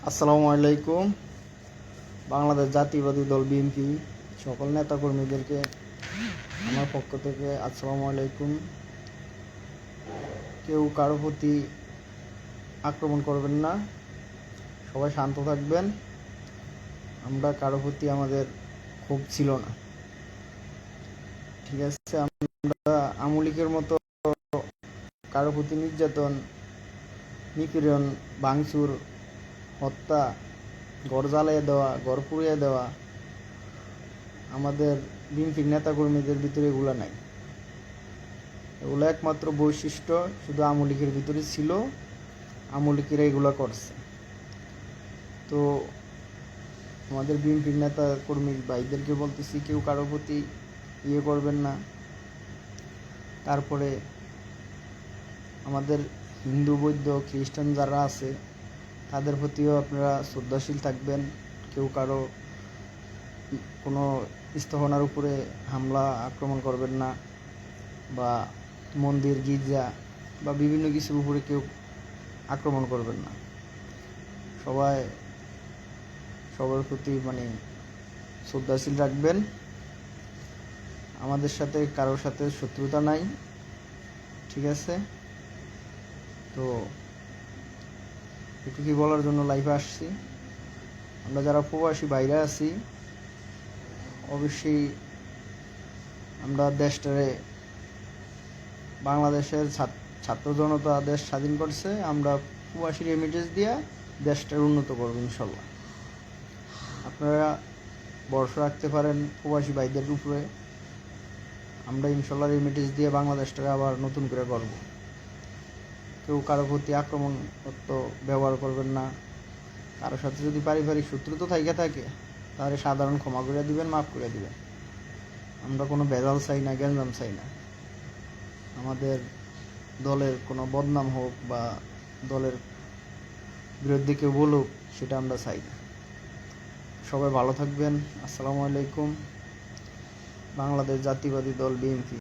আসসালামু আলাইকুম। বাংলাদেশ জাতীয়বাদী দল বিএনপি সকল নেতাকর্মীদেরকে আমার পক্ষ থেকে আসসালামু আলাইকুম। কেউ কারো প্রতি আক্রমণ করবেন না, সবাই শান্ত থাকবেন। আমরা কারো প্রতি আমাদের ক্ষোভ ছিল না, ঠিক আছে। আমরা আমলিকের মতো কারো প্রতি নির্যাতন, নিপীড়ন, ভাঙচুর, হত্যা, ঘর জ্বালিয়ে দেওয়া, ঘর পুড়িয়ে দেওয়া আমাদের বিএনপির নেতাকর্মীদের ভিতরে এগুলো নাই। এগুলো একমাত্র বৈশিষ্ট্য শুধু আওয়ামী লীগের ভিতরে ছিল, আওয়ামী লীগেরা এগুলো করছে। তো আমাদের বিএনপির নেতা কর্মী ভাইদেরকে বলতেছি, কেউ কারোর প্রতি করবেন না। তারপরে আমাদের হিন্দু, বৌদ্ধ, খ্রিস্টান যারা আছে তাদের প্রতিও আপনারা শ্রদ্ধাশীল থাকবেন। কেউ কারো কোনো স্থাপনার উপরে হামলা আক্রমণ করবেন না, বা মন্দির, গির্জা বা বিভিন্ন কিছুর উপরে কেউ আক্রমণ করবেন না। সবার প্রতি শ্রদ্ধাশীল রাখবেন। আমাদের সাথে কারোর সাথে শত্রুতা নাই, ঠিক আছে। তো এটুকুই বলার জন্য লাইভে আসছি। আমরা যারা প্রবাসী বাইরে আছি, অবশ্যই আমরা দেশটারে, বাংলাদেশের ছাত্র জনতা দেশ স্বাধীন করছে, আমরা প্রবাসী রেমিটেন্স দিয়ে দেশটার উন্নত করবো ইনশাল্লাহ। আপনারা ভরসা রাখতে পারেন প্রবাসী ভাইদের উপরে। আমরা ইনশাল্লাহ রেমিটেন্স দিয়ে বাংলাদেশটাকে আবার নতুন করে করব। কেউ কারো প্রতি আক্রমণাত্মক ব্যবহার করবেন না। কারোর সাথে যদি পারিবারিক শত্রুতা থাকে তাহলে সাধারণ ক্ষমা করে দিবেন, মাফ করে দিবেন। আমরা কোনো ভেজাল চাই না, গ্যাঞ্জাম চাই না। আমাদের দলের কোনো বদনাম হোক বা দলের বিরুদ্ধে কেউ বলুক, সেটা আমরা চাই না। সবাই ভালো থাকবেন। আসসালামু আলাইকুম। বাংলাদেশ জাতীয়বাদী দল বিএনপি।